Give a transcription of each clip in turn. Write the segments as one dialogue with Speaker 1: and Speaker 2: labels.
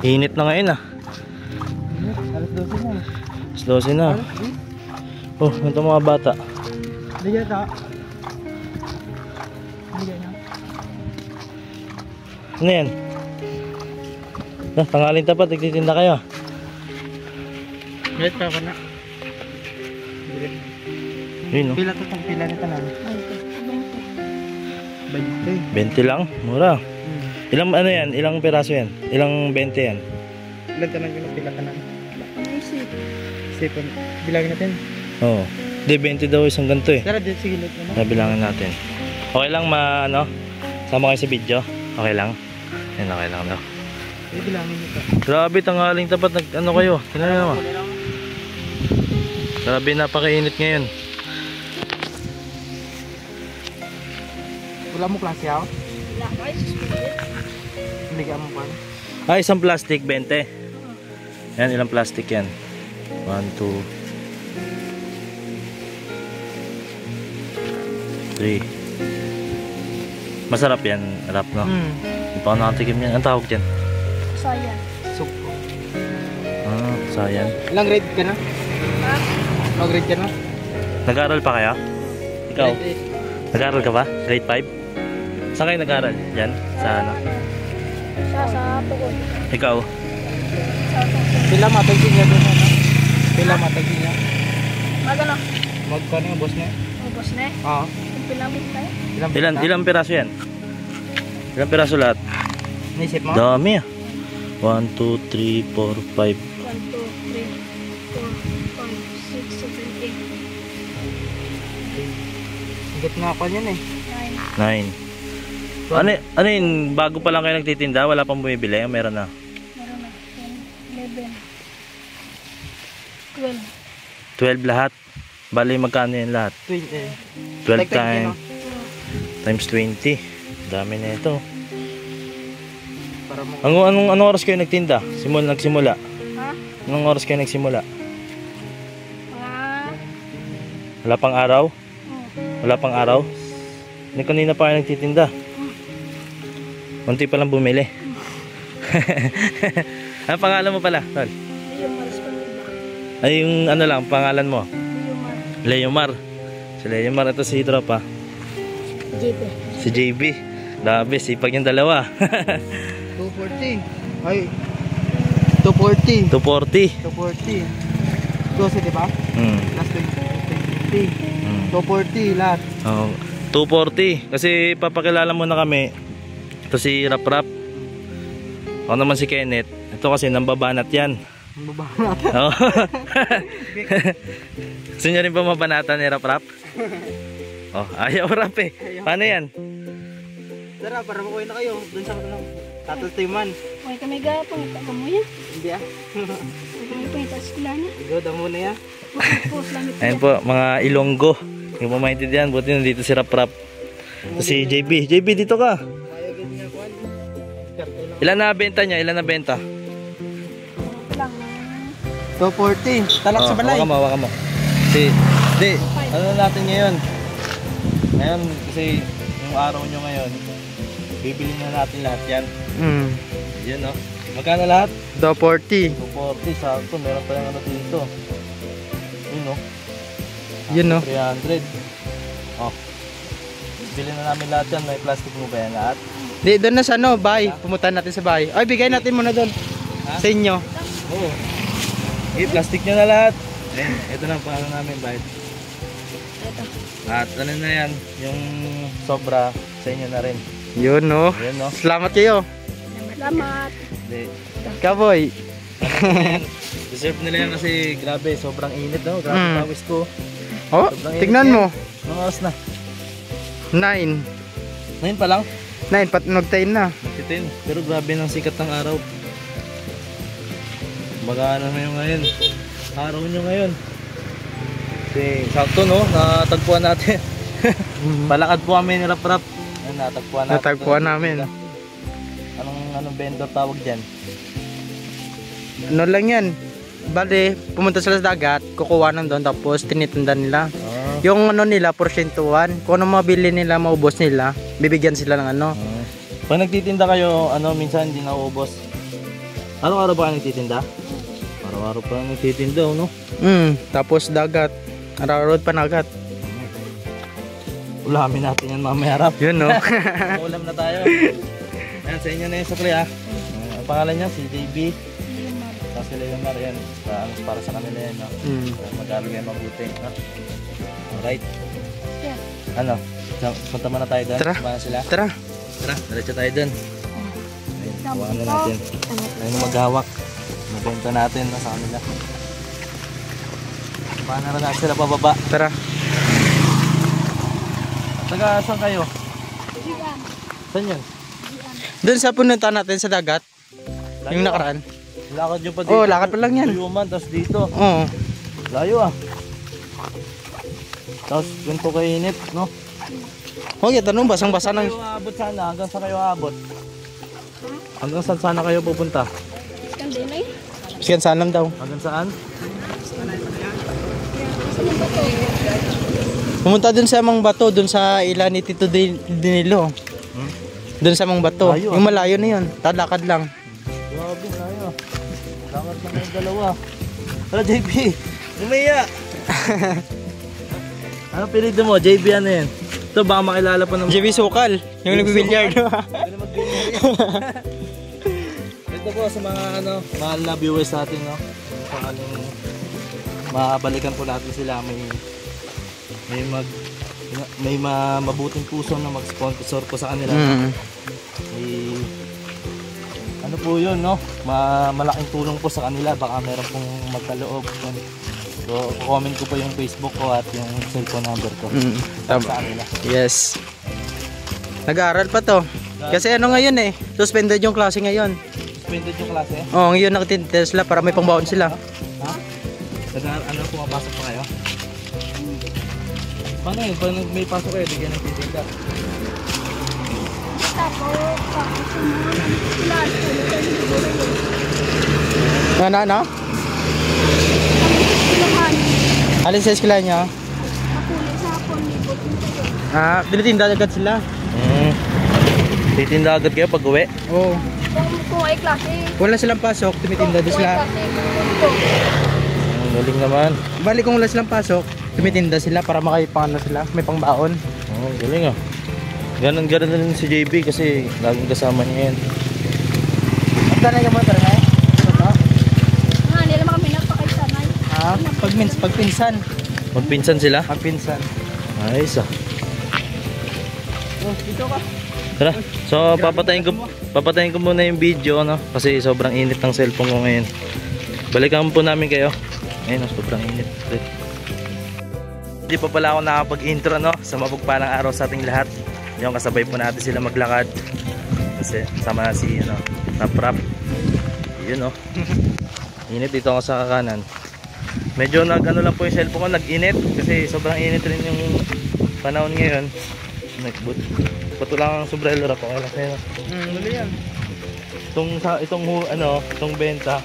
Speaker 1: Init na ngayon ah.
Speaker 2: Alas 12 na.
Speaker 1: Alas 12 na. Oh, ito mga bata.
Speaker 2: Bigyan ito. Bigyan na.
Speaker 1: Ano yan? Tanghalin tapat, nagtitinda kayo.
Speaker 2: Bigyan pa ako na.
Speaker 1: Yun no?
Speaker 2: Pila ito itong pila nito na.
Speaker 1: 20 lang? Mura. Ilang ano yan? Ilang peraso yan? Ilang 20 yan?
Speaker 2: Ilan tanong yung pila ka na? Sipon. Bilangin natin.
Speaker 1: Oo. Hindi, 20 daw isang ganito eh.
Speaker 2: Tara, dito sige ulit na.
Speaker 1: Nabilangin natin. Okay lang ano? Sama kayo sa video? Okay lang? Yan, okay lang daw.
Speaker 2: Bilangin nito.
Speaker 1: Grabe, tanghaling tapat. Ano kayo? Tingnan naman. Grabe, napakainit ngayon.
Speaker 2: Wala mo klase ako?
Speaker 3: Wala kayo sa spirit.
Speaker 2: Hindi ka mo pa.
Speaker 1: Ah, isang plastic, 20. Yan, ilang plastic yan? 1, 2, 3. Masarap yan, harap no? Hindi pa ako nakatikim yan. Ang tawag yan?
Speaker 3: Sayan.
Speaker 2: Suko.
Speaker 1: Ah, sayan.
Speaker 2: Ilang grade ka na?
Speaker 3: Ha?
Speaker 2: Ilang grade ka na?
Speaker 1: Nag-aaral pa kaya? Ikaw?
Speaker 2: Grade
Speaker 1: Nag-aaral ka ba? Grade 5? Saan kayo nag-aaral? Yan? Sa ano?
Speaker 3: Sa Tukol.
Speaker 1: Ikaw?
Speaker 3: Sa Tukol.
Speaker 2: 8. Pila matagin niya doon ano? Pila matagin niya?
Speaker 3: Magano?
Speaker 2: Magkano yung boss niya?
Speaker 3: Ubos na eh.
Speaker 2: Oo.
Speaker 3: Yung pilamit tayo.
Speaker 1: Ilang piraso yan? Ilang piraso lahat?
Speaker 2: Naisip mo?
Speaker 1: Dami ah. 1, 2, 3, 4, 5.
Speaker 3: 1, 2, 3, 4, 5, 6, 7, 8.
Speaker 2: Higit nga ako yan eh.
Speaker 3: 9.
Speaker 1: 9. Ano yun? Bago pa lang kayo nagtitinda? Wala pang bumibili? Meron na?
Speaker 3: Meron na. 10, 11, 12.
Speaker 1: 12 lahat? Bali magkano yan lahat?
Speaker 2: 20.
Speaker 1: 12
Speaker 2: Like
Speaker 1: times,
Speaker 2: 20, no?
Speaker 1: times 20. Dami na ito.
Speaker 2: Para mo.
Speaker 1: Anong oras kayo nagtinda? Nagsimula?
Speaker 3: Ha?
Speaker 1: Anong oras kayo nagsimula?
Speaker 3: Mga...
Speaker 1: Wala pang araw?
Speaker 3: Oh.
Speaker 1: Wala pang araw? Hindi kanina pa kayo nagtitinda. Kunti pa lang bumili. Ang pangalan mo pala, Tol?
Speaker 3: Leomar Spalida.
Speaker 1: Ay yung ano lang, pangalan mo?
Speaker 3: Leomar.
Speaker 1: Leomar. Si Leomar, ito si tropa.
Speaker 3: JB.
Speaker 1: Si JB. Grabe, sipag yung dalawa.
Speaker 2: 240. Ay. 240.
Speaker 1: 240.
Speaker 2: 240. 12, di ba? Plus 20. 240 lahat.
Speaker 1: Oh, 240. Kasi papakilala muna kami. Ito si Rap Rap. Ako naman si Kenneth. Ito kasi nambabanat yan.
Speaker 2: Mababanat.
Speaker 1: Oh. Gusto nyo rin ba mabanatan ni Rap Rap? Oh, ayaw Rap eh. Paano yan?
Speaker 2: Tara, para makuha na kayo. Doon sa Tataltiman.
Speaker 3: Huwag kami gapang. Kamu yan.
Speaker 2: Hindi ah.
Speaker 3: Huwag kami pangita sa eskwela na.
Speaker 2: Ikaw, damo na yan.
Speaker 3: Pus lang ito.
Speaker 1: Ayun po, mga Ilonggo. Yung po maintindihan. Buti nandito si Rap Rap. Ito si JB. JB, dito ka. Ilan na benta niya? Ilan na benta?
Speaker 3: Lang.
Speaker 2: 240. Talak sa balay.
Speaker 1: Waka mo. Kasi, hindi. Ano natin ngayon? Ngayon, kasi yung araw nyo ngayon, bibili na natin lahat yan. Yan no. Magkano lahat?
Speaker 2: 240.
Speaker 1: 240. Sakto, meron pa yung ano dito. Yun no.
Speaker 2: Yun no.
Speaker 1: 300. Oh. Bili na namin lahat yan. May plastic mo ba yan lahat?
Speaker 2: Di, doon na sa ano, bahay. Pumunta natin sa bahay. Ay, bigay natin muna doon.
Speaker 1: Ha?
Speaker 2: Sa inyo.
Speaker 1: Oo. Plastic nyo na lahat. Ito na ang paano namin, bayad.
Speaker 3: Ito.
Speaker 1: At ano na yan, yung sobra sa inyo na rin.
Speaker 2: Yun no.
Speaker 1: Yun no.
Speaker 2: Salamat kayo.
Speaker 3: Salamat.
Speaker 1: Hindi.
Speaker 2: Kaboy.
Speaker 1: Deserve nila yan kasi grabe, sobrang init daw. Grabe pawis ko.
Speaker 2: Oh,
Speaker 1: Sobrang
Speaker 2: tignan
Speaker 1: init
Speaker 2: mo.
Speaker 1: Anong oras na?
Speaker 2: 9.
Speaker 1: 9 pa lang?
Speaker 2: 9, pat nag-10 na.
Speaker 1: Magtitin. Pero grabe ng sikat ng araw. Baga ano na yung ngayon. Araw nyo ngayon. Kasi sakto no, natagpuan natin. Palakad po kami ni Rap Rap. Ayun, natagpuan natin.
Speaker 2: Natagpuan namin.
Speaker 1: Anong vendor tawag dyan?
Speaker 2: Ano lang yan. Bale, pumunta sila sa dagat, kukuha ng doon, tapos tinitinda nila. Yung ano nila, porsyentuhan. Kung ano mabili nila, maubos nila, bibigyan sila ng ano.
Speaker 1: Pag nagtitinda kayo, ano, minsan hindi nauubos. Araw-araw ba kayo nagtitinda? Araw-araw pa nagtitinda, no?
Speaker 2: Tapos dagat. Araw-araw panagat.
Speaker 1: Ulamin natin yan mamaya harap.
Speaker 2: Yun, no?
Speaker 1: Ulam na tayo. Ayan, sa inyo na yung sukli, ha? Ang pangalan niya, si JB. Tapos si Leomar, yan. Para sa kanila yan, no? Mag-aaral kayo mabuti, no? Alright.
Speaker 3: Yeah.
Speaker 1: Ano? Punta muna tayo doon.
Speaker 2: Tara.
Speaker 1: Samahan sila.
Speaker 2: Tara.
Speaker 1: Tara, diretso tayo doon. Ayun, hawakan na natin. Ayun, maghawak. Mabenta natin no, sa kanila. Paano na natin sila pababa?
Speaker 2: Tara.
Speaker 1: Taga saan kayo?
Speaker 3: Diyan.
Speaker 1: Saan yun?
Speaker 2: Doon sa pununta natin sa dagat. Yung nakaraan.
Speaker 1: Lakad nyo pa dito.
Speaker 2: Oo, lakad pa lang yan.
Speaker 1: Tuyuman, tapos dito.
Speaker 2: Oo.
Speaker 1: Layo ah. Tapos ganito kainit, no?
Speaker 2: Okay, tanong basang-basa ng...
Speaker 1: Kayo aabot sana? Hanggang saan kayo aabot? Hanggang saan sana kayo pupunta?
Speaker 3: Skandinay.
Speaker 2: Siyan saan lang daw.
Speaker 1: Hanggang saan?
Speaker 2: Pumunta dun sa Mang Bato, dun sa ila ni Tito Dinilo. Dun sa Mang Bato.
Speaker 1: Layo,
Speaker 2: Yung malayo na yun. Talakad lang.
Speaker 1: Grabe, layo. Lakad lang yung dalawa. Tara, JB. Umiya. Ano pinili mo? JB ano yan? Ito baka makilala pa ng...
Speaker 2: JB Sukal, yung nagbibilyard.
Speaker 1: Pwede mag-bilyard. Ito po sa mga ano, mahal na viewers natin, no? Kung anong makabalikan po natin sila, may mabuting puso na mag-sponsor po sa kanila. May ano po yun, no? Malaking tulong po sa kanila, baka meron pong magkaloob yun. So, comment ko po yung Facebook ko at yung cellphone number ko. Sa kanila.
Speaker 2: Yes. Nag-aaral pa to. Kasi ano ngayon eh, suspended yung klase ngayon.
Speaker 1: Suspended yung klase?
Speaker 2: Oo, ngayon nakatinda sila para may pangbaon sila.
Speaker 1: Ha? Ano, pumapasok pa kayo? Paano yun? Pag may pasok kayo, bigyan ng titinda.
Speaker 2: Ano? Alin sa eskwela niya? Tinitinda agad sila.
Speaker 1: Titinda agad kayo pag uwi?
Speaker 2: Oo.
Speaker 3: Kung ay klase.
Speaker 2: Wala silang pasok, tumitinda doon sila.
Speaker 1: Galing naman.
Speaker 2: Bali kung wala silang pasok, tumitinda sila para makaipangan sila, may pangbaon.
Speaker 1: Galing ah. Ganon na rin si JB kasi laging kasama niya yan.
Speaker 2: Ang tanay ka mo, taray?
Speaker 3: Nila kami napakaisanay.
Speaker 2: Pagpinsan.
Speaker 1: Magpinsan sila?
Speaker 2: Pagpinsan.
Speaker 1: Ayos ah.
Speaker 2: Dito ka.
Speaker 1: Tara, so papatayin ko muna yung video, no? Kasi sobrang init ng cellphone ko ngayon. Balikan po namin kayo. Ayun, sobrang init. Hindi pa pala ako nakapag-intro, no? Sa mapagpalang araw sa ating lahat. Yung kasabay po natin sila maglakad. Kasi sama na si Rap. Yun, no? Init dito ako sa kakanan. Medyo nag-ano lang po yung cellphone ko, nag-init. Kasi sobrang init rin yung panahon ngayon. Bato lang ang sombrero Rap. Okay lang sa'yo.
Speaker 2: Muli yan.
Speaker 1: Itong benta.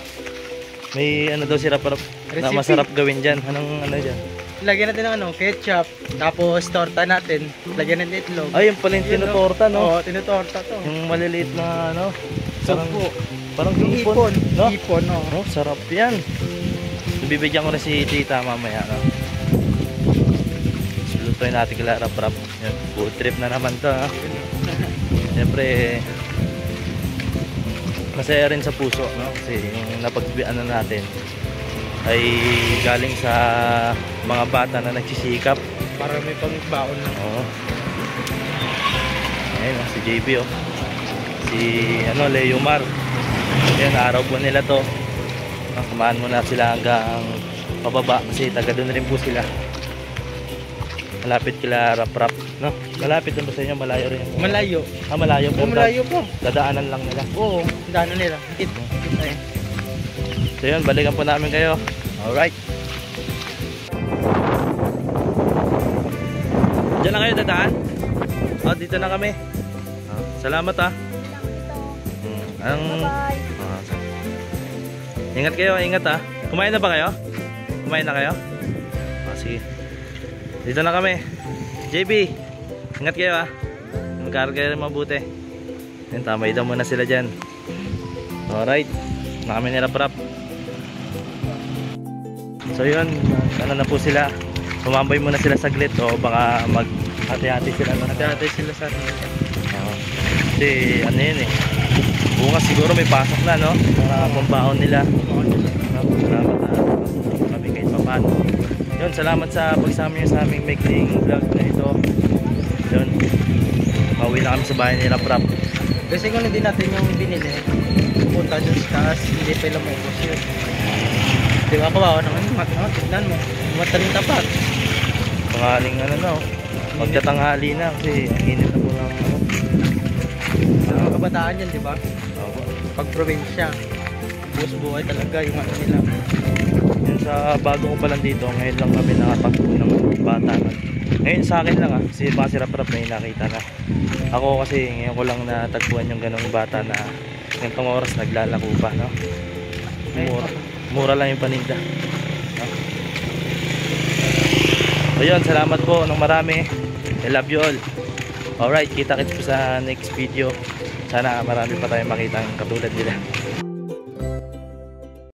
Speaker 1: May ano daw si Rap na masarap gawin dyan. Anong ano dyan?
Speaker 2: Lagyan natin ng ketchup, tapos torta natin. Lagyan natin itlog.
Speaker 1: Ay, yung pala yung tinutorta, no?
Speaker 2: Oo, tinutorta to.
Speaker 1: Yung maliliit na ano. Parang
Speaker 2: yung
Speaker 1: ipon, no?
Speaker 2: Ipon, no?
Speaker 1: Oh, sarap yan. Bibigyan ko na si Tita mamaya, no? Lutuin natin kila Rap. Yan, food trip na naman to, ha? Siyempre, masaya rin sa puso, no? Kasi yung napag-ano natin ay galing sa mga bata na nagsisikap
Speaker 2: para may pangbaon na.
Speaker 1: Oo. Ayun, si JB, oh. Si Leomar. Ayun, araw po nila to. Samahan muna sila hanggang pababa kasi taga doon rin po sila. Malapit kila Rap, no? Malapit doon ba sa inyo? Malayo rin yung...
Speaker 2: Malayo.
Speaker 1: Malayo po.
Speaker 2: Malayo po.
Speaker 1: Dadaanan lang nila.
Speaker 2: Oo, daanan nila.
Speaker 1: So yun, balikan po namin kayo. Alright. Diyan na kayo dadaan? Dito na kami. Salamat ah.
Speaker 3: Bye-bye.
Speaker 1: Ingat kayo, ingat ah. Kumain na ba kayo? Kumain na kayo? Sige. Dito na kami. JB, ingat kayo ah. Mag-aaral kayo rin mabuti. Tamay daw muna sila dyan. Alright. na kami nila prap. So yun, ano na po sila, tumambay muna sila saglit o baka mag-hati-hati sila.
Speaker 2: Hati-hati sila sa atin.
Speaker 1: Kasi ano yun eh, bukas siguro may pasok na, no? Para pambaon nila. Salamat na kami kahit paano. Yun, salamat sa pagsama nyo sa aming making vlog na ito. Yun, mauwi na kami sa bahay nila prap.
Speaker 2: Kasi kung hindi natin yung binili, pupunta dun sa taas, hindi pa ilang maubos yun. Di ba kawawa naman, tignan mo, mataling tapat.
Speaker 1: Pangaling ano no, magtatanghali na kasi ang init na po ng ano.
Speaker 2: Sa mga kabataan yan, di ba? Pag probinsya, buos buhay talaga yung ano nila.
Speaker 1: Yun sa bago ko pa lang dito, ngayon lang kami nakatagpo ng bata. Ngayon sa akin lang kasi baka si Rap-Rap na yung nakita na. Ako kasi ngayon ko lang natagpuan yung ganong bata na ganitong oras naglalako pa, no? Mura lang yung paninda. So yun, salamat po ng marami. I love you all. Alright, kita-kits po sa next video. Sana marami pa tayong makita katulad nila.